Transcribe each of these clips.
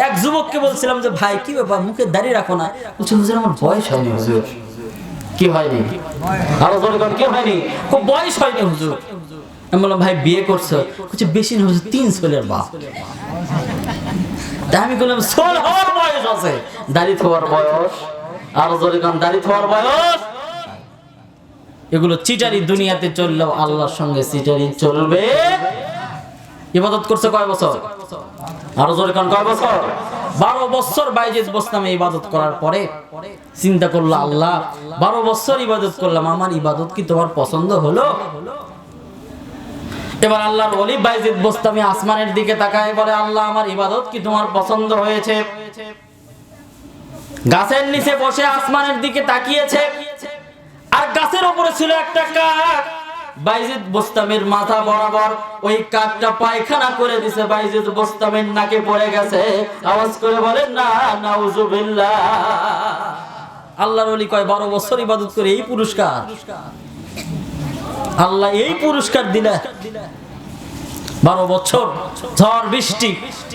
এক যুবককে বলছিলাম যে ভাই কি ব্যাপার মুখে দাড়ি রাখো না, বলছে হুজুর আমার বয়স হয়নি হুজুর। কি হয়নি? আরো জোরে বলেন, কি হয়নি? খুব বয়স হয়নি হুজুর। আমি বললাম ভাই বিয়ে করছো? বলছে বেশি না হুজুর, 3 ছেলের বাপ। তাই আমি বললাম সোল হওয়ার বয়স আছে, দাড়ি থোয়ার বয়স, আরো জোরে বলেন দাড়ি থোয়ার বয়স। এগুলো চিটারি দুনিয়াতে চললেও আল্লাহর সঙ্গে চিটারি চলবে। ইবাদত করছে কয় বছর? আরো জোরে কোন কয় বছর? 12 বছর বাইজিদ বোস্তামে ইবাদত করার পরে চিন্তা করলো আল্লাহ 12 বছর ইবাদত করলাম, আমার ইবাদত কি তোমার পছন্দ হলো? এবার আল্লাহর ওলি বাইজিদ বোস্তামি আসমানের দিকে তাকায় বলে আল্লাহ আমার ইবাদত কি তোমার পছন্দ হয়েছে? গাছের নিচে বসে আসমানের দিকে তাকিয়েছে, আর গাছের উপরে ছিল একটা কাক। বাইজিদ বোস্তামের মাথা বরাবর ওই কাকটা পায়খানা করে দিছে, বাইজিদ বোস্তামের নাকে পড়ে গেছে। আওয়াজ করে বলেন না নাউজুবিল্লাহ। আল্লাহর ওলি কয় 12 বছর ইবাদত করে এই পুরস্কার? আল্লাহ এই পুরস্কার দিলে 12 বছর ঝড় বৃষ্টি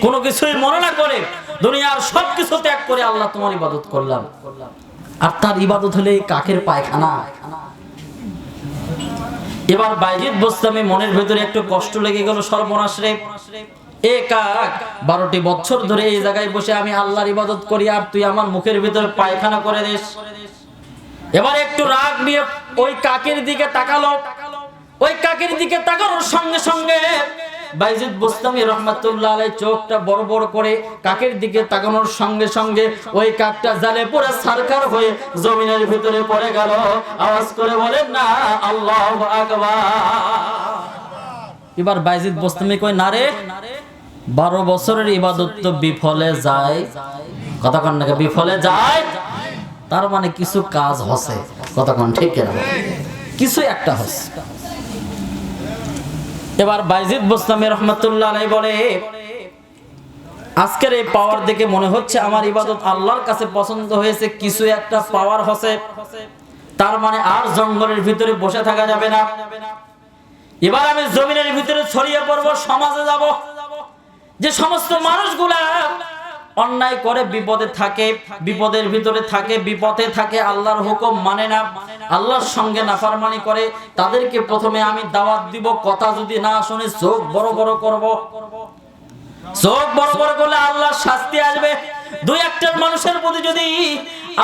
কোনো কিছুই মনে না করে দুনিয়ার সবকিছু ত্যাগ করে আল্লাহ তোমার ইবাদত করলাম, আর তার ইবাদত হলে কাকের পায়খানা। এবার বাইজিদ বোস্তামি মনের ভেতরে একটু কষ্ট লেগে গেল, সর্বনাশ রে, এ কাক 12টি বছর ধরে এই জায়গায় বসে আমি আল্লাহর ইবাদত করি, আর তুই আমার মুখের ভিতরে পায়খানা করে দিস। এবার একটু রাগ নিয়ে ওই কাকের দিকে তাকালো। ওই কাকের দিকে তাকানোর সঙ্গে সঙ্গে বাইজিদ বোস্তামি রহমাতুল্লাহ আলাইহি চোখটা বড় বড় করে কাকের দিকে তাকানোর সঙ্গে সঙ্গে ওই কাকটা জালে পড়ে সারকার হয়ে জমিনের ভিতরে পড়ে গেল। আওয়াজ করে বলেন না আল্লাহু আকবার। এবার বাইজিদ বোস্তামি কয় না রে, 12 বছরের ইবাদত তো বিফলে যায়। কথা কন না, বিফলে যায়, তার মানে কিছু কাজ হচ্ছে। কথা কন ঠিক কেন? কিছু একটা হচ্ছে। এবার বাইজিদ বোস্তামি রহমাতুল্লাহ আলাইহি বলে আজকের এই পাওয়ার দেখে মনে হচ্ছে আমার ইবাদত আল্লাহর কাছে পছন্দ হয়েছে, কিছু একটা পাওয়ার হচ্ছে, তার মানে আর জঙ্গলের ভিতরে বসে থাকা যাবে না। এবার আমি জমিনের ভিতরে ছড়িয়ে পড়বো, সমাজে যাব। যে সমস্ত মানুষগুলা অন্যায় করে বিপদে থাকে, বিপদের ভিতরে থাকে, বিপদে থাকে, আল্লাহর হুকুম মানে না, আল্লাহর সঙ্গে নাফরমানি করে, তাদেরকে প্রথমে আমি দাওয়াত দিব। কথা যদি না শুনে চোখ বড় বড় করব। চোখ বড় বড় করলে আল্লাহর শাস্তি আসবে। দুই একটার মানুষের প্রতি যদি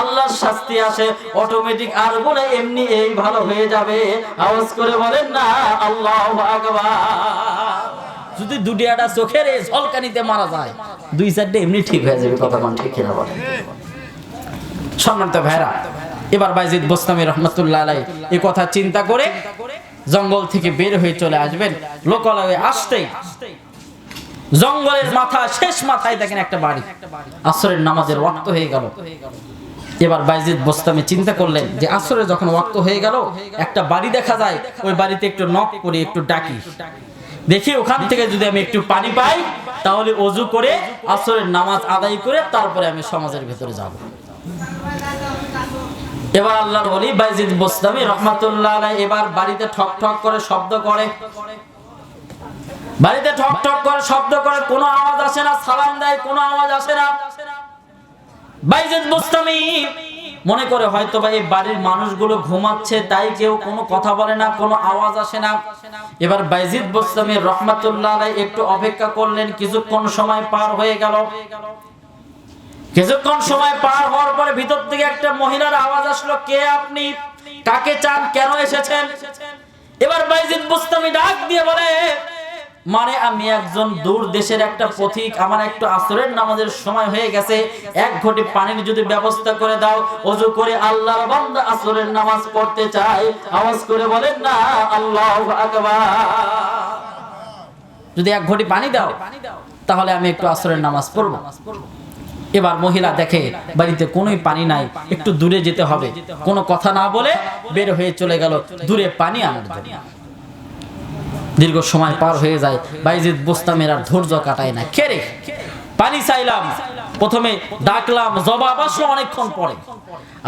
আল্লাহর শাস্তি আসে অটোমেটিক আর বলে এমনি এই ভালো হয়ে যাবে। আওয়াজ করে বলেন না আল্লাহু আকবার। যদি দুটিয়াটা চোখের এই ঝলকানিতে মারা যায়, 2-4টা এমনি ঠিক হয়ে যাবে। কথা কোন ঠিক কিনা বলেন? সম্মানিত ভাইরা, এবার বাইজিদ বোস্তামি রহমাতুল্লাহ আলাইহি এই কথা চিন্তা করে জঙ্গল থেকে বের হয়ে চলে আসবেন। লোকালয়ে আসতেই জঙ্গলের মাথা শেষ মাথায় দেখেন একটা বাড়ি। আসরের নামাজের ওয়াক্ত হয়ে গেল। এবার বাইজিদ বোস্তামি চিন্তা করলেন যে আসরে যখন ওয়াক্ত হয়ে গেল, একটা বাড়ি দেখা যায়, ওই বাড়িতে একটু নক করে একটু ডাকি, দেখি ওখান থেকে যদি আমি একটু পানি পাই তাহলে ওযু করে আসরের নামাজ আদায় করে তারপরে আমি সমাজের ভিতরে যাব। এবার আল্লাহর ওলি বাইজিদ বোস্তামি রহমাতুল্লাহ আলাইহি এবার বাড়িতে ঠক ঠক করে শব্দ করে, বাড়িতে ঠক ঠক করে শব্দ করে, কোনো আওয়াজ আসে না। সালাম দেয়, কোনো আওয়াজ আসে না। বাইজিদ বোস্তামি মনে করে হয়তো বা এই বাড়ির মানুষগুলো ঘুমাচ্ছে, তাই কেউ কোনো কথা বলে না, কোনো আওয়াজ আসে না। এবার বাইজিদ বোস্তামি রহমাতুল্লাহ আলাইহি একটু অপেক্ষা করলেন। কিছুক্ষণ সময় পার হয়ে গেল। কিছুক্ষণ সময় পার হওয়ার পরে ভিতর থেকে একটা মহিলার আওয়াজ আসলো, কে আপনি? কাকে চান? কেন এসেছেন? এবার বাইজিদ বোস্তামি ডাক দিয়ে বলে, মানে আমি একজন দূর দেশের একটা পথিক, আমার একটু আসরের নামাজের সময় হয়ে গেছে, 1 ঘটি পানির যদি ব্যবস্থা করে দাও, ওযু করে আল্লাহর বান্দা আসরের নামাজ পড়তে চাই। আওয়াজ করে বলেন না আল্লাহু আকবার। যদি 1 ঘটি পানি দাও তাহলে আমি একটু আসরের নামাজ পড়ব। এবার মহিলা দেখে বাড়িতে কোনোই পানি নাই, একটু দূরে যেতে হবে। কোনো কথা না বলে বের হয়ে চলে গেল দূরে পানি আনার জন্য। দীর্ঘ সময় পার হয়ে যায়, বাইজিদ বোস্তামের আর ধৈর্য কাটায় না। খেরে পানি চাইলাম, প্রথমে ডাকলাম, জবাব আসলো অনেকক্ষণ পরে,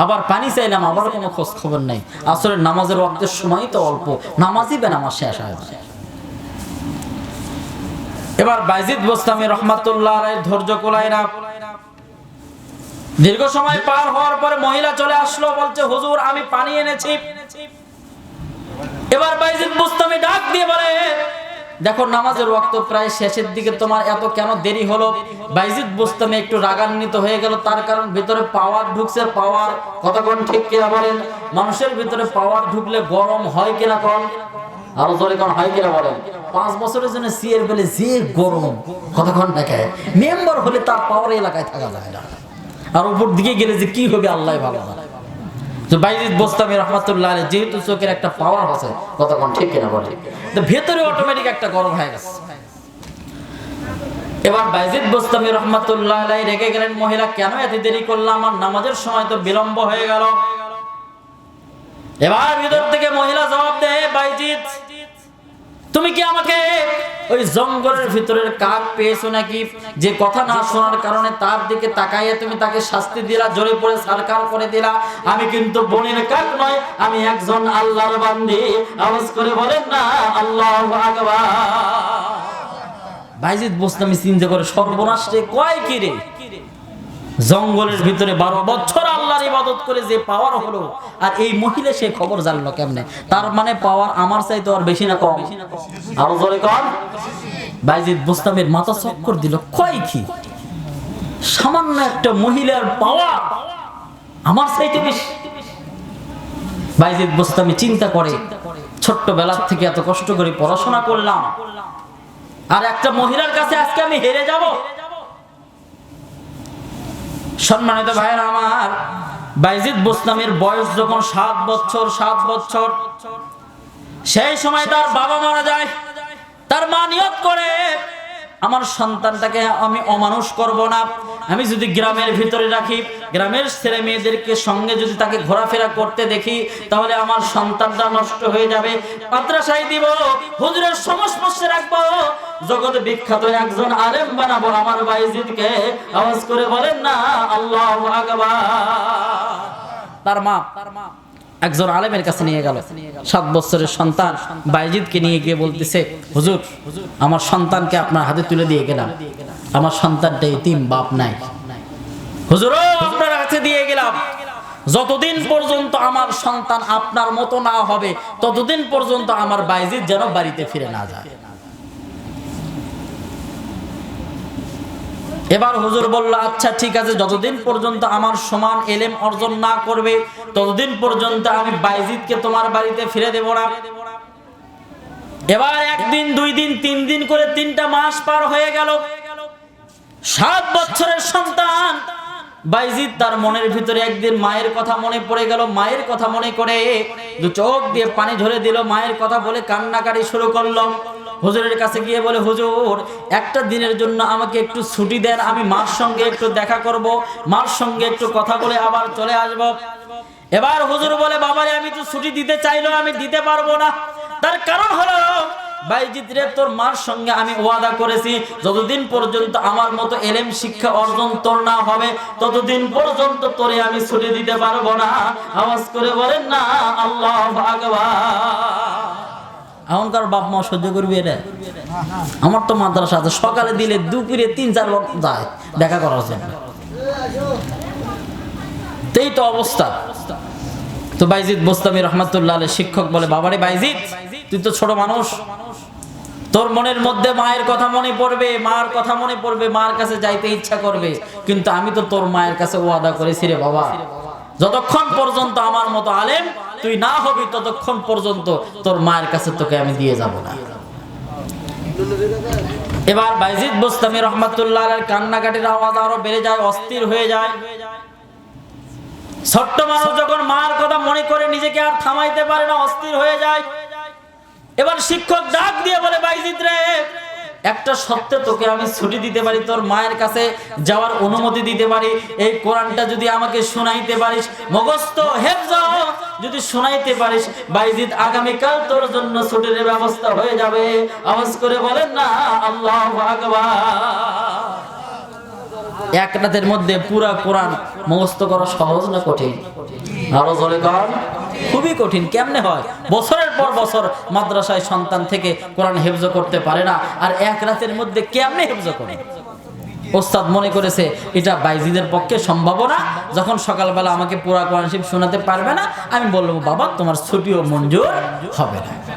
আবার পানি চাইলাম, আবার কোনো খোঁজ খবর নাই। আসরের নামাজের ওয়াক্তের সময় তো অল্প, নামাজই বেনামাজ শেষ হয়ে যায়। এবার বাইজিদ বোস্তামি রহমাতুল্লাহ আলাইহি ধৈর্য কুলায় না। দীর্ঘ সময় পার হওয়ার পরে মহিলা চলে আসলো, বলছে হুজুর আমি পানি এনেছি। এবার বাইজিদ বুস্তামি ডাক দিয়ে বলে, দেখো নামাজের ওয়াক্ত প্রায় শেষের দিকে, তোমার এত কেন দেরি হলো? বাইজিদ বুস্তামি একটু রাগান্বিত হয়ে গেল, তার কারণ ভিতরে পাওয়ার ঢুকছে। পাওয়ার কতক্ষণ ঠিক কিনা বলেন? মানুষের ভিতরে পাওয়ার ঢুকলে গরম হয় কিনা কোন? আরো জোরে কোন হয় কিনা বলেন? 5 বছরের জন্য সিএর বলে যে গরম কতক্ষণ দেখে, মেম্বার হলে তার পাওয়ার এলাকায় থাকা যায় না, আর উপর দিকে গেলে যে কি হবে আল্লাহ ভালো জানে। তো বাইজিদ বুস্তামি রাহমাতুল্লাহ আলাইহি যেহেতু চোখের একটা পাওয়ার আছে, কতক্ষণ ঠিক কিনা বলেন, তো ভেতরে অটোমেটিক একটা গরম হয়ে গেছে। এবার বাইজিদ বুস্তামি রাহমাতুল্লাহ আলাইহি রেগে গেলেন, মহিলা কেন এত দেরি করলাম, আমার নামাজের সময় তো বিলম্ব হয়ে গেল। এবার ভিতর থেকে মহিলা জবাব দেয়, বাইজিদ তুমি কি আমাকে ওই জঙ্গলের ভিতরের কাক পেয়েছো নাকি, যে কথা না শোনার কারণে তার দিকে তাকাইয়ে তুমি তাকে শাস্তি দিলা, জোরে পড়ে সরকার করে দিলা? আমি কিন্তু বনের কাক নয়, আমি একজন আল্লাহর বান্দি। আওয়াজ করে বলেন না আল্লাহু আকবার। বাইজিদ বুস্তামি চিন্তা করে, সর্বনাশ রে, কয় কি রে, জঙ্গলের ভিতরে 12 বছর আল্লাহর ইবাদত করে যে পাওয়ার হলো, আর এই মহিলা সে খবর জানলো কেমনে? তার মানে পাওয়ার আমার চাইতে আর বেশি না কম? আরো জোরে কর। বাইজিদ বুস্তামির মাথা চক্কর দিল, কয় কি, সামান্য একটা মহিলার পাওয়ার আমার চাইতে বেশি? বাইজিদ বুস্তামি চিন্তা করে, ছোট্টবেলা থেকে এত কষ্ট করে পড়াশোনা করলাম, আর একটা মহিলার কাছে আজকে আমি হেরে যাব? সম্মানিত ভাইয়েরা আমার, বাইজিদ বুস্তামির বয়স যখন 7 বছর, সেই সময় তার বাবা মারা যায়। তার মা নিয়ত করে, আমার সন্তানটাকে আমি অমানুষ করব না, আমি যদি গ্রামের ভিতরে রাখি, গ্রামের ছেলে মেয়েদেরকে সঙ্গে যদি তাকে ঘোরাফেরা করতে দেখি, তাহলে আমার সন্তানটা নষ্ট হয়ে যাবে। মাদ্রাসায় দিব, হুজুরের সংস্পর্শে রাখবো, জগতে বিখ্যাত একজন আলেম বানাবো আমার বাইজিদকে। আওয়াজ করে বলেন না আল্লাহু আকবার। তার মা একজন আলেমের কাছে নিয়ে গেল, 7 বছরের সন্তান বাইজিদকে নিয়ে গিয়ে বলতেছে, হুজুর আমার সন্তানকে আপনার হাতে তুলে দিয়ে গেলাম, আমার সন্তানটা এতিম, বাপ নাই, হুজুর আপনার কাছে দিয়ে গেলাম, যতদিন পর্যন্ত আমার সন্তান আপনার মতো না হবে, ততদিন পর্যন্ত আমার বাইজিদ যেন বাড়িতে ফিরে না যায়। এবার হুজুর বলল, আচ্ছা ঠিক আছে, যতদিন পর্যন্ত আমার সমান এলেম অর্জন না করবে, ততদিন পর্যন্ত আমি বাইজিদকে তোমার বাড়িতে ফিরে দেব না। এবার 1 দিন 2 দিন 3 দিন করে 3টা মাস পার হয়ে গেল। 7 বছরের সন্তান বাইজিদ, তার মনের ভিতরে একদিন মায়ের কথা মনে পড়ে গেল। মায়ের কথা মনে করে 2 চোখ দিয়ে পানি ঝরে দিল, মায়ের কথা বলে কান্নাকাটি শুরু করলো। হুজুরের কাছে গিয়ে বলে, হুজুর একটা দিনের জন্য আমাকে একটু ছুটি দেন, আমি মার সঙ্গে একটু দেখা করব, মার সঙ্গে একটু কথা বলে আবার চলে আসব। এবার হুজুর বলে, বাবারে আমি তো ছুটি দিতে চাইলেও আমি দিতে পারবো না, তার কারণ হলো বাইজিদ রে, তোর মার সঙ্গে আমি ওয়াদা করেছি, যতদিন পর্যন্ত আমার মতো এলেম শিক্ষা অর্জন তোর না হবে, ততদিন পর্যন্ত তোরে আমি ছুটি দিতে পারবো না। আওয়াজ করে বলেন না আল্লাহু আকবার। এখনকার বাপ মা সহ্য করবি এটা? আমার তো মাদ্রাসা আছে, সকালে দিলে দুপুরে 3-4 বার যায় দেখা করার জন্য, এই তো অবস্থা। তো বাইজিদ বুস্তামি রাহমাতুল্লাহ আলাইহি শিক্ষক বলে, বাবারে বাইজিদ, তুই তো ছোট মানুষ, তোর মনের মধ্যে মায়ের কথা মনে পড়বে, মার কথা মনে পড়বে, মার কাছে যাইতে ইচ্ছা করবে, কিন্তু আমি তো তোর মায়ের কাছে ওয়াদা করেছি রে বাবা, যতক্ষণ পর্যন্ত আমার মতো আলেম তুই না হবি, ততক্ষণ পর্যন্ত তোর মায়ের কাছে তোকে আমি দিয়ে যাব না। এবার বাইজিদ বুস্তামি রাহমাতুল্লাহ আলাইহির কান্নাকাটির আওয়াজ আরো বেড়ে যায়, অস্থির হয়ে যায়। ছোট্ট মানুষ যখন মার কথা মনে করে নিজেকে আর থামাইতে পারে না, অস্থির হয়ে যায়। এবার শিক্ষক ডাক দিয়ে বলে, বাইজিদ রে, একটা সত্যে তোকে আমি ছুটি দিতে পারি, তোর মায়ের কাছে যাওয়ার অনুমতি দিতে পারি, এই কোরআনটা যদি আমাকে শোনাইতে পারিস, মুখস্থ হেফজ যদি শোনাইতে পারিস, বাইজিদ আগামীকাল তোর জন্য ছুটির ব্যবস্থা হয়ে যাবে। আওয়াজ করে বলেন না আল্লাহু আকবার। 1 রাতের মধ্যে পুরা কোরআন মুখস্থ করা সহজ না কঠিন? আরো জোরে কর, খুবই কঠিন। কেমনে হয়? বছরের পর বছর মাদ্রাসায় সন্তান থেকে কোরআন হেফজ করতে পারে না, আর 1 রাতের মধ্যে কেমনে হেফজ করে? ওস্তাদ মনে করেছে এটা বাইজিদের পক্ষে সম্ভব না, যখন সকালবেলা আমাকে পুরা কোরআন শরীফ শোনাতে পারবে না, আমি বলবো বাবা তোমার ছুটিও মঞ্জুর হবে না।